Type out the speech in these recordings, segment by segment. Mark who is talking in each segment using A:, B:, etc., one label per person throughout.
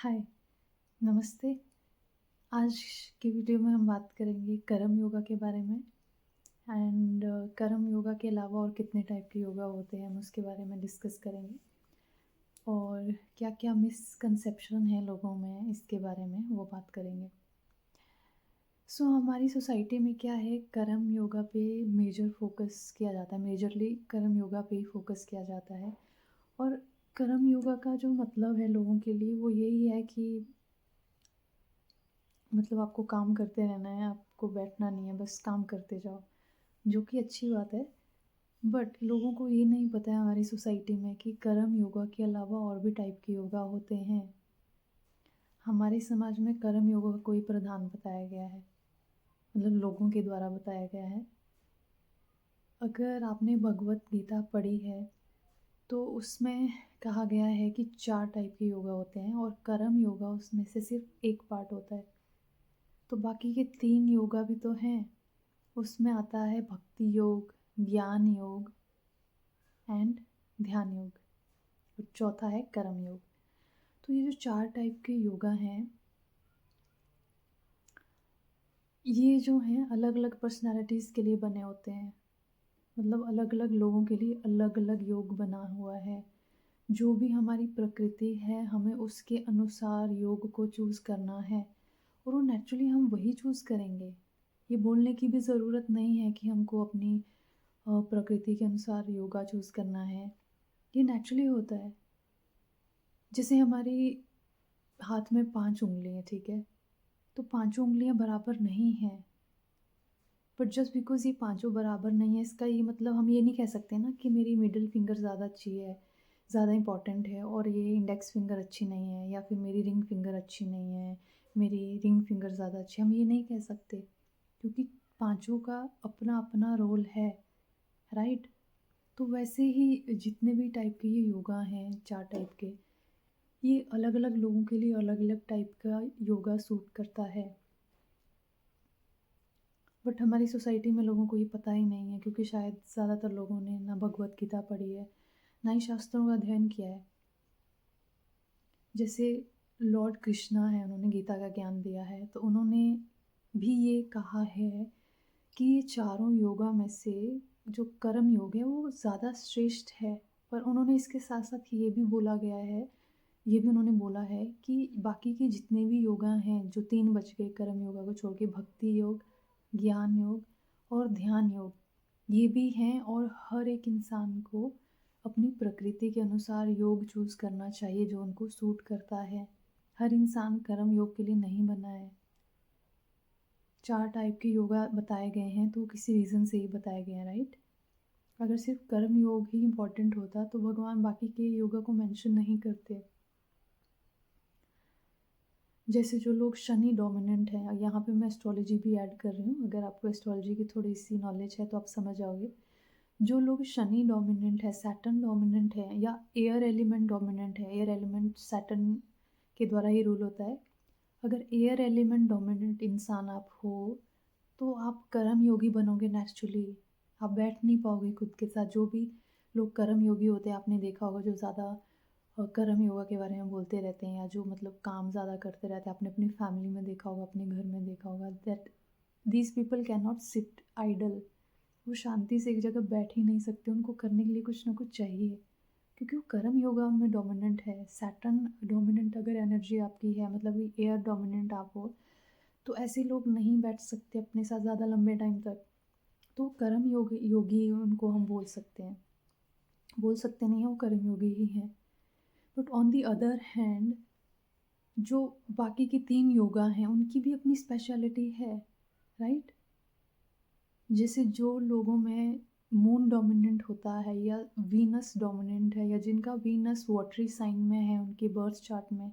A: हाय, नमस्ते। आज की वीडियो में हम बात करेंगे कर्म योगा के बारे में एंड कर्म योगा के अलावा और कितने टाइप के योगा होते हैं हम उसके बारे में डिस्कस करेंगे और क्या-क्या मिसकंसेप्शन है लोगों में इसके बारे में वो बात करेंगे। हमारी सोसाइटी में क्या है, कर्म योगा पे मेजर फोकस किया जाता है, मेजरली कर्म योगा पे ही फोकस किया जाता है और कर्म योगा का जो मतलब है लोगों के लिए वो यही है कि मतलब आपको काम करते रहना है, आपको बैठना नहीं है, बस काम करते जाओ, जो कि अच्छी बात है। बट लोगों को ये नहीं पता है हमारी सोसाइटी में कि कर्म योगा के अलावा और भी टाइप के योगा होते हैं। हमारे समाज में कर्म योगा का कोई प्रावधान बताया गया है, मतलब लोगों के द्वारा बताया गया है। अगर आपने भगवत गीता पढ़ी है, तो उसमें कहा गया है कि 4 टाइप के योगा होते हैं और कर्म योगा उसमें से सिर्फ़ एक पार्ट होता है। तो बाकी के 3 योगा भी तो हैं। उसमें आता है भक्ति योग, ज्ञान योग एंड ध्यान योग और चौथा है कर्म योग। तो ये जो 4 टाइप के योगा हैं, ये जो हैं अलग-अलग पर्सनैलिटीज़ के लिए बने होते हैं। मतलब अलग-अलग लोगों के लिए अलग-अलग योग बना हुआ है। जो भी हमारी प्रकृति है, हमें उसके अनुसार योग को चूज़ करना है और वो नेचुरली हम वही चूज़ करेंगे। ये बोलने की भी ज़रूरत नहीं है कि हमको अपनी प्रकृति के अनुसार योगा चूज़ करना है। ये नेचुरली होता है। जैसे हमारी हाथ में 5 उँगली हैं, ठीक है? तो पाँचों उँगलियाँ बराबर नहीं हैं। बट जस्ट बिकॉज़ ये पाँचों बराबर नहीं है, इसका ये मतलब हम ये नहीं कह सकते ना कि मेरी मिडल फिंगर ज़्यादा अच्छी है, ज़्यादा इम्पोर्टेंट है और ये इंडेक्स फिंगर अच्छी नहीं है या फिर मेरी रिंग फिंगर अच्छी नहीं है, मेरी रिंग फिंगर ज़्यादा अच्छी है, हम ये नहीं कह सकते। क्योंकि पाँचों का अपना-अपना रोल है, राइट? तो वैसे ही जितने भी टाइप के ये योगा हैं, 4 टाइप के, ये अलग-अलग लोगों के लिए अलग-अलग टाइप का योगा सूट करता है। बट हमारी सोसाइटी में लोगों को ये पता ही नहीं है क्योंकि शायद ज़्यादातर लोगों ने ना भगवत गीता पढ़ी है, ना ही शास्त्रों का अध्ययन किया है। जैसे लॉर्ड कृष्णा है, उन्होंने गीता का ज्ञान दिया है, तो उन्होंने भी ये कहा है कि ये चारों योगा में से जो कर्म योग है वो ज़्यादा श्रेष्ठ है। पर उन्होंने इसके साथ-साथ ये भी बोला गया है, ये भी उन्होंने बोला है कि बाकी के जितने भी योगा हैं, जो 3 बच गए कर्म योगा को छोड़ के भक्ति योग, ज्ञान योग और ध्यान योग, ये भी हैं और हर एक इंसान को अपनी प्रकृति के अनुसार योग चूज़ करना चाहिए जो उनको सूट करता है। हर इंसान कर्म योग के लिए नहीं बना है। 4 टाइप के योगा बताए गए हैं तो किसी रीज़न से ही बताए गए हैं, राइट? अगर सिर्फ़ कर्म योग ही इम्पोर्टेंट होता तो भगवान बाकी के योगा को मेंशन नहीं करते। जैसे जो लोग शनि डोमिनेंट हैं, यहाँ पे मैं एस्ट्रोलॉजी भी ऐड कर रही हूँ, अगर आपको एस्ट्रोलॉजी की थोड़ी-सी नॉलेज है तो आप समझ जाओगे। जो लोग शनि डोमिनेंट है, सैटर्न डोमिनेंट है या एयर एलिमेंट डोमिनेंट है, एयर एलिमेंट सैटर्न के द्वारा ही रूल होता है। अगर एयर एलिमेंट डोमिनेंट इंसान आप हो, तो आप कर्म योगी बनोगे नेचुरली। आप बैठ नहीं पाओगे खुद के साथ। जो भी लोग कर्म योगी होते हैं, आपने देखा होगा जो ज़्यादा कर्म योगा के बारे में बोलते रहते हैं या जो मतलब काम ज़्यादा करते रहते हैं, आपने अपनी फैमिली में देखा होगा, अपने घर में देखा होगा that these people can not sit idle. वो शांति से एक जगह बैठ ही नहीं सकते, उनको करने के लिए कुछ ना कुछ चाहिए। क्योंकि वो कर्म योगा उनमें डोमिनेंट है। सैटर्न डोमिनेंट अगर एनर्जी आपकी है, मतलब कि एयर डोमिनेंट आप हो, तो ऐसे लोग नहीं बैठ सकते अपने साथ ज़्यादा लंबे टाइम तक। तो कर्म योगी उनको हम बोल सकते हैं। बोल सकते नहीं हैं, वो कर्म योगी ही हैं। But on the other hand जो बाकी के 3 योगा हैं, उनकी भी अपनी स्पेशलिटी है, राइट? जैसे जो लोगों में मून डोमिनेंट होता है या वीनस डोमिनेंट है या जिनका वीनस वाटरी साइन में है उनके बर्थ चार्ट में,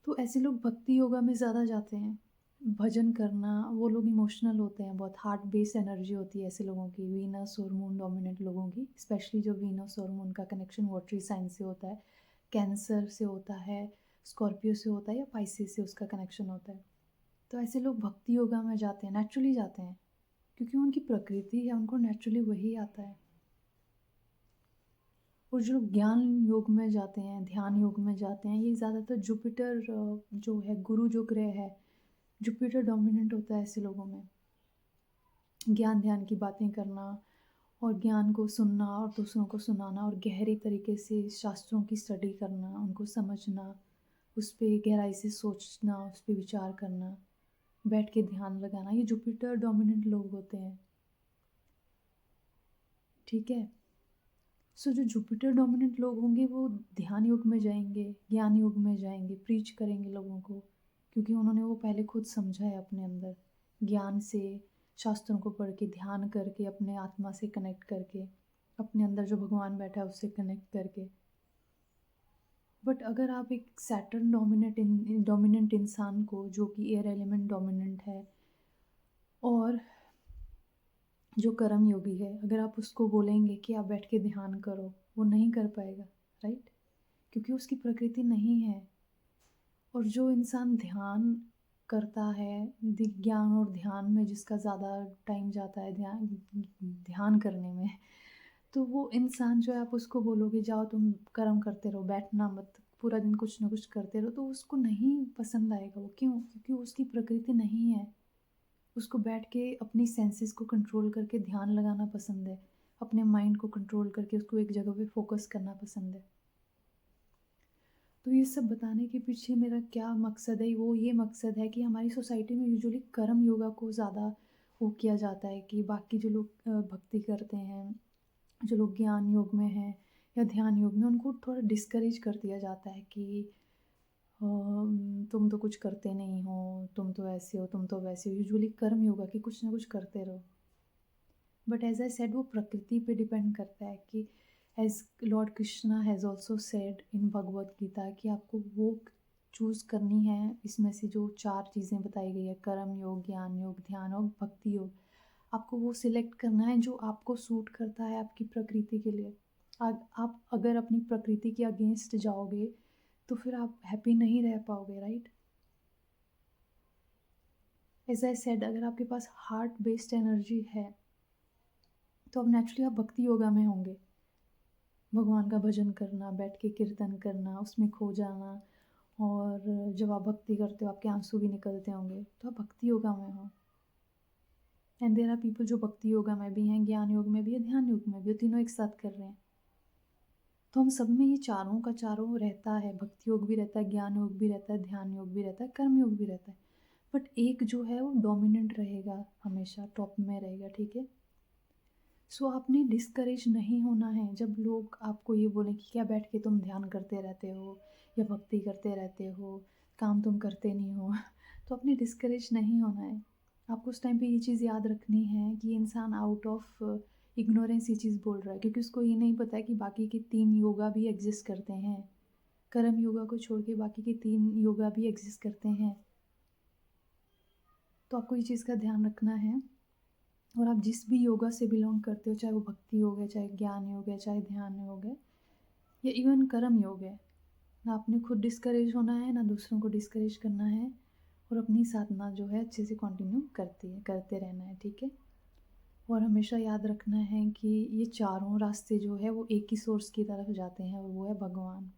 A: तो ऐसे लोग भक्ति योगा में ज़्यादा जाते हैं। भजन करना, वो लोग इमोशनल होते हैं, बहुत हार्ट बेस्ड एनर्जी होती है ऐसे लोगों की, वीनस और मून डोमिनेंट लोगों की, स्पेशली जो वीनस और मून का कनेक्शन वाटरी साइन से होता है, कैंसर से होता है, स्कॉर्पियो से होता है या पाइसेस से उसका कनेक्शन होता है। तो ऐसे लोग भक्ति योगा में जाते हैं, नेचुरली जाते हैं, क्योंकि उनकी प्रकृति है, उनको नेचुरली वही आता है। और जो लोग ज्ञान योग में जाते हैं, ध्यान योग में जाते हैं, ये ज़्यादातर जुपिटर जो है गुरु जो ग्रह है, जुपिटर डोमिनेंट होता है ऐसे लोगों में। ज्ञान ध्यान की बातें करना और ज्ञान को सुनना और दूसरों को सुनाना और गहरे तरीके से शास्त्रों की स्टडी करना, उनको समझना, उस पे गहराई से सोचना, उस पे विचार करना, बैठ के ध्यान लगाना, ये जुपिटर डोमिनेंट लोग होते हैं, ठीक है? सो जो जुपिटर डोमिनेंट लोग होंगे वो ध्यान योग में जाएँगे, ज्ञान योग में जाएँगे, प्रीच करेंगे लोगों को, क्योंकि उन्होंने वो पहले खुद समझा है अपने अंदर, ज्ञान से, शास्त्रों को पढ़ के, ध्यान करके, अपने आत्मा से कनेक्ट करके, अपने अंदर जो भगवान बैठा है उससे कनेक्ट करके। बट अगर आप एक सैटर्न डोमिनेंट इंसान को जो कि एयर एलिमेंट डोमिनेंट है और जो कर्म योगी है, अगर आप उसको बोलेंगे कि आप बैठ के ध्यान करो, वो नहीं कर पाएगा, राइट? क्योंकि उसकी प्रकृति नहीं है। और जो इंसान ध्यान करता है, ज्ञान और ध्यान में जिसका ज़्यादा टाइम जाता है ध्यान ध्यान करने में, तो वो इंसान जो है आप उसको बोलोगे जाओ तुम कर्म करते रहो, बैठना मत, पूरा दिन कुछ ना कुछ करते रहो, तो उसको नहीं पसंद आएगा वो। क्यों? क्योंकि उसकी प्रकृति नहीं है। उसको बैठ के अपनी सेंसेस को कंट्रोल करके ध्यान लगाना पसंद है, अपने माइंड को कंट्रोल करके उसको एक जगह पे फोकस करना पसंद है। तो ये सब बताने के पीछे मेरा क्या मकसद है, वो ये मकसद है कि हमारी सोसाइटी में यूजुअली कर्म योगा को ज़्यादा वो किया जाता है कि बाकी जो लोग भक्ति करते हैं, जो लोग ज्ञान योग में हैं या ध्यान योग में, उनको थोड़ा डिस्करेज कर दिया जाता है कि तुम तो कुछ करते नहीं हो, तुम तो ऐसे हो, तुम तो वैसे हो। यूजुअली कर्म योगा कि कुछ ना कुछ करते रहो। बट एज़ आई सेड वो प्रकृति पे डिपेंड करता है कि as lord Krishna has also said in Bhagavad Gita कि आपको वो चूज़ करनी है इसमें से जो 4 चीज़ें बताई गई है, कर्म योग, ज्ञान योग, ध्यान और भक्ति योग। आपको वो सिलेक्ट करना है जो आपको सूट करता है आपकी प्रकृति के लिए। आप अगर अपनी प्रकृति के अगेंस्ट जाओगे, तो फिर आप हैप्पी नहीं रह पाओगे, राइट? एज़ आई सेड अगर आपके पास हार्ट बेस्ड एनर्जी है, तो अब नेचुरली आप भक्ति योगा में होंगे। भगवान का भजन करना, बैठ के कीर्तन करना, उसमें खो जाना, और जब आप भक्ति करते हो आपके आंसू भी निकलते होंगे, तो आप भक्ति योगा में हो। एंड देयर आर पीपल जो भक्ति योगा में भी हैं, ज्ञान योग में भी है, ध्यान योग में भी है, तीनों एक साथ कर रहे हैं। तो हम सब में ये चारों का चारों रहता है, भक्ति योग भी रहता है, ज्ञान योग भी रहता है, ध्यान योग भी रहता है, कर्म योग भी रहता है। बट एक जो है वो डोमिनेंट रहेगा, हमेशा टॉप में रहेगा, ठीक है? सो आपने डिस्करेज नहीं होना है जब लोग आपको ये बोलें कि क्या बैठ के तुम ध्यान करते रहते हो या भक्ति करते रहते हो, काम तुम करते नहीं हो। तो आपने डिस्करेज नहीं होना है। आपको उस टाइम पे ये चीज़ याद रखनी है कि ये इंसान आउट ऑफ इग्नोरेंस ये चीज़ बोल रहा है, क्योंकि उसको ये नहीं पता है कि बाकी के 3 योगा भी एग्जिस्ट करते हैं। कर्म योगा को छोड़ के बाकी के 3 योगा भी एग्जिस्ट करते हैं। तो आपको ये चीज़ का ध्यान रखना है। और आप जिस भी योगा से बिलोंग करते हो, चाहे वो भक्ति योग है, चाहे ज्ञान योग है, चाहे ध्यान योग है या इवन कर्म योग है, ना आपने खुद डिस्करेज होना है, ना दूसरों को डिस्करेज करना है, और अपनी साधना जो है अच्छे से कंटिन्यू करते रहना है, ठीक है? और हमेशा याद रखना है कि ये चारों रास्ते जो है वो एक ही सोर्स की तरफ जाते हैं, और वो है भगवान।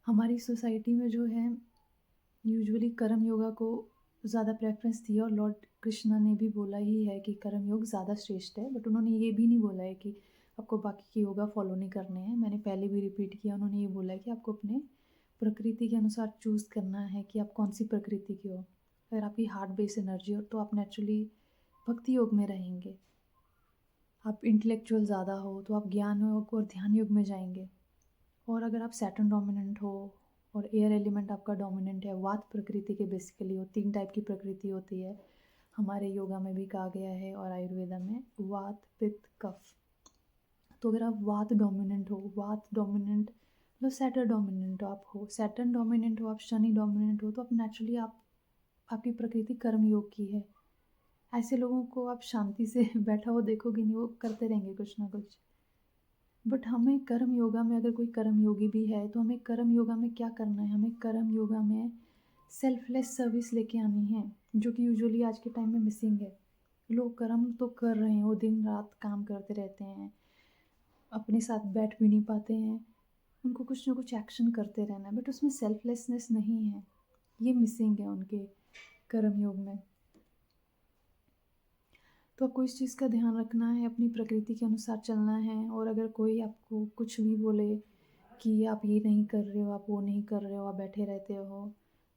A: हमारी सोसाइटी में जो है यूजुअली कर्म योगा को ज़्यादा प्रेफ़रेंस दी है, और लॉर्ड कृष्णा ने भी बोला ही है कि कर्म योग ज़्यादा श्रेष्ठ है। बट उन्होंने ये भी नहीं बोला है कि आपको बाकी के योगा फॉलो नहीं करने हैं। मैंने पहले भी रिपीट किया, उन्होंने ये बोला है कि आपको अपने प्रकृति के अनुसार चूज़ करना है कि आप कौन-सी प्रकृति के हो। अगर आपकी हार्ट बेस्ड एनर्जी हो तो आप नेचुरली भक्ति योग में रहेंगे। आप इंटेलेक्चुअल ज़्यादा हो तो आप ज्ञान योग और ध्यान योग में जाएँगे। और अगर आप सैटर्न डोमिनेंट हो और एयर एलिमेंट आपका डोमिनेंट है, वात प्रकृति के बेसिकली वो 3 टाइप की प्रकृति होती है। हमारे योगा में भी कहा गया है और आयुर्वेदा में वात, पित्त, कफ। तो अगर आप वात डोमिनेंट हो, वात डोमिनेंट मतलब सैटर्न डोमिनेंट आप हो, सैटर्न डोमिनेंट हो, आप शनि डोमिनेंट हो, तो आप नेचुरली आपकी प्रकृति कर्म योग की है। ऐसे लोगों को आप शांति से बैठा हुआ देखोगे नहीं, वो करते रहेंगे कुछ ना कुछ। बट हमें कर्म योगा में, अगर कोई कर्म योगी भी है तो हमें कर्म योगा में क्या करना है, हमें कर्म योगा में सेल्फलेस सर्विस लेके आनी है, जो कि यूजुअली आज के टाइम में मिसिंग है। लोग कर्म तो कर रहे हैं, वो दिन रात काम करते रहते हैं, अपने साथ बैठ भी नहीं पाते हैं, उनको कुछ ना कुछ एक्शन करते रहना है, बट उसमें सेल्फलेसनेस नहीं है, ये मिसिंग है उनके कर्म योग में। तो आपको इस चीज़ का ध्यान रखना है, अपनी प्रकृति के अनुसार चलना है, और अगर कोई आपको कुछ भी बोले कि आप ये नहीं कर रहे हो, आप वो नहीं कर रहे हो, आप बैठे रहते हो,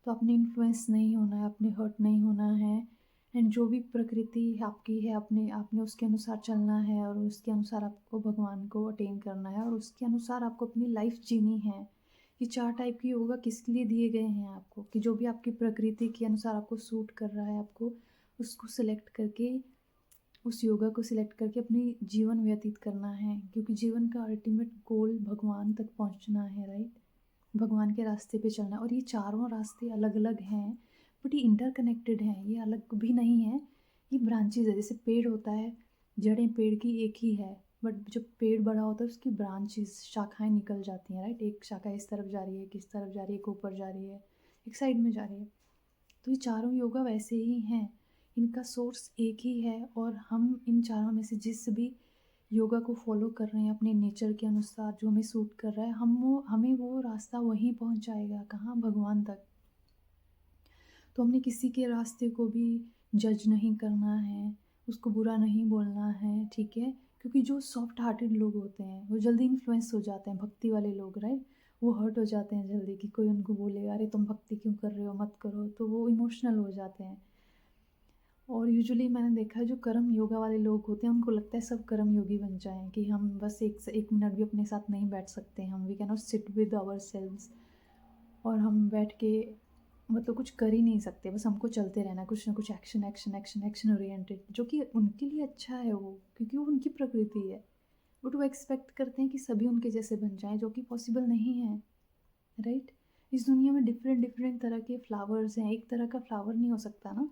A: तो आपने इन्फ्लुएंस नहीं होना है, आपने हर्ट नहीं होना है। एंड जो भी प्रकृति आपकी है, आपने आपने उसके अनुसार चलना है, और उसके अनुसार आपको भगवान को अटेन करना है, और उसके अनुसार आपको अपनी लाइफ जीनी है। ये 4 टाइप की योगा किसके लिए दिए गए हैं आपको, कि जो भी आपकी प्रकृति के अनुसार आपको सूट कर रहा है, आपको उसको सेलेक्ट करके, उस योगा को सिलेक्ट करके अपनी जीवन व्यतीत करना है, क्योंकि जीवन का अल्टीमेट गोल भगवान तक पहुंचना है, राइट? भगवान के रास्ते पे चलना है, और ये चारों रास्ते अलग अलग हैं, बट ये इंटरकनेक्टेड हैं, ये अलग भी नहीं है, ये ब्रांचेज है। जैसे पेड़ होता है, जड़ें पेड़ की एक ही है, बट जब पेड़ बड़ा होता है उसकी ब्रांचेस, शाखाएं निकल जाती हैं, राइट? एक शाखा इस तरफ जा रही है, किस तरफ जा रही है, एक ऊपर जा रही है, एक साइड में जा रही है। तो ये चारों योगा वैसे ही हैं, इनका सोर्स एक ही है, और हम इन चारों में से जिस भी योगा को फॉलो कर रहे हैं अपने नेचर के अनुसार, जो हमें सूट कर रहा है, हमें वो रास्ता वहीं पहुंचाएगा, कहाँ? भगवान तक। तो हमने किसी के रास्ते को भी जज नहीं करना है, उसको बुरा नहीं बोलना है, ठीक है? क्योंकि जो सॉफ्ट हार्टेड लोग होते हैं वो जल्दी इन्फ्लुएंस हो जाते हैं, भक्ति वाले लोग, राइट? वो हर्ट हो जाते हैं जल्दी, कि कोई उनको बोले अरे तुम भक्ति क्यों कर रहे हो, मत करो, तो वो इमोशनल हो जाते हैं। और यूजुअली मैंने देखा है जो कर्म योगा वाले लोग होते हैं उनको लगता है सब कर्म योगी बन जाएं, कि हम बस एक मिनट भी अपने साथ नहीं बैठ सकते, हम we can not sit with ourselves, और हम बैठ के मतलब कुछ कर ही नहीं सकते, बस हमको चलते रहना है, कुछ ना कुछ action action action action oriented, जो कि उनके लिए अच्छा है वो, क्योंकि वो उनकी प्रकृति है। बट वो एक्सपेक्ट करते हैं कि सभी उनके जैसे बन जाएं, जो कि पॉसिबल नहीं है, राइट? इस दुनिया में डिफरेंट डिफरेंट तरह के फ्लावर्स हैं, एक तरह का फ्लावर नहीं हो सकता ना।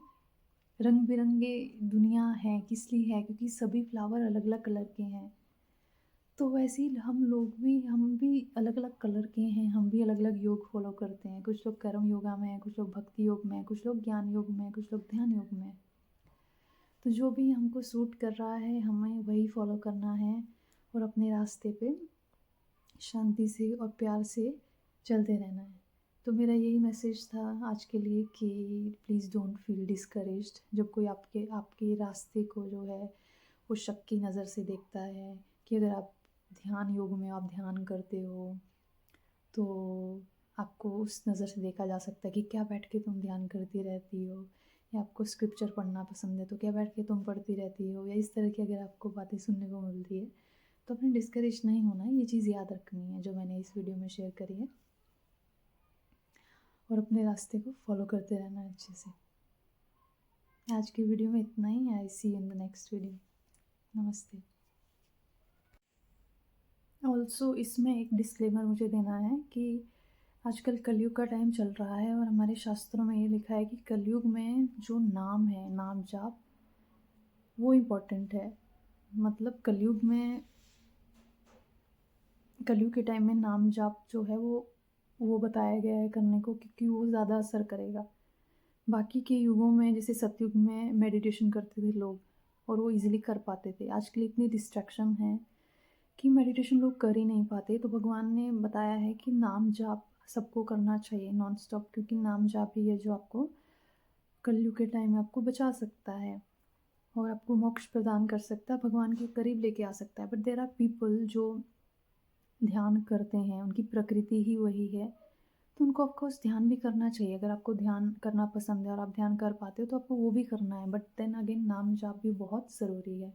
A: रंग बिरंगे दुनिया है, किस लिए है? क्योंकि सभी फ्लावर अलग अलग कलर के हैं। तो वैसे ही हम भी अलग अलग कलर के हैं, हम भी अलग अलग योग फॉलो करते हैं, कुछ लोग कर्म योगा में हैं, कुछ लोग भक्ति योग में हैं, कुछ लोग ज्ञान योग में हैं, कुछ लोग ध्यान योग में हैं। तो जो भी हमको सूट कर रहा है हमें वही फॉलो करना है, और अपने रास्ते पे शांति से और प्यार से चलते रहना है। तो मेरा यही मैसेज था आज के लिए, कि प्लीज़ डोंट फील डिस्करेज्ड जब कोई आपके आपके रास्ते को जो है वो शक की नज़र से देखता है, कि अगर आप ध्यान योग में आप ध्यान करते हो, तो आपको उस नज़र से देखा जा सकता है कि क्या बैठ के तुम ध्यान करती रहती हो, या आपको स्क्रिप्चर पढ़ना पसंद है तो क्या बैठ के तुम पढ़ती रहती हो, या इस तरह की अगर आपको बातें सुनने को मिलती है, तो अपने डिस्करेज नहीं होना है, ये चीज़ याद रखनी है जो मैंने इस वीडियो में शेयर करी है, और अपने रास्ते को फॉलो करते रहना है अच्छे से। आज की वीडियो में इतना ही। I see you in the next video. नमस्ते। ऑल्सो इसमें एक डिस्क्लेमर मुझे देना है, कि आजकल कलयुग का टाइम चल रहा है, और हमारे शास्त्रों में ये लिखा है कि कलयुग में जो नाम है, नाम जाप, वो इम्पोर्टेंट है। मतलब कलयुग के टाइम में नाम जाप जो है वो बताया गया है करने को, क्योंकि वो ज़्यादा असर करेगा। बाकी के युगों में जैसे सतयुग में मेडिटेशन करते थे लोग, और वो इजीली कर पाते थे। आजकल इतनी डिस्ट्रैक्शन है कि मेडिटेशन लोग कर ही नहीं पाते, तो भगवान ने बताया है कि नाम जाप सबको करना चाहिए नॉन स्टॉप, क्योंकि नाम जाप ही है जो आपको कलयुग के टाइम में आपको बचा सकता है, और आपको मोक्ष प्रदान कर सकता है, भगवान के करीब लेके आ सकता है। बट देर आर पीपल जो ध्यान करते हैं, उनकी प्रकृति ही वही है, तो उनको ऑफकोर्स ध्यान भी करना चाहिए। अगर आपको ध्यान करना पसंद है और आप ध्यान कर पाते हो तो आपको वो भी करना है, बट देन अगेन नाम जाप भी बहुत ज़रूरी है।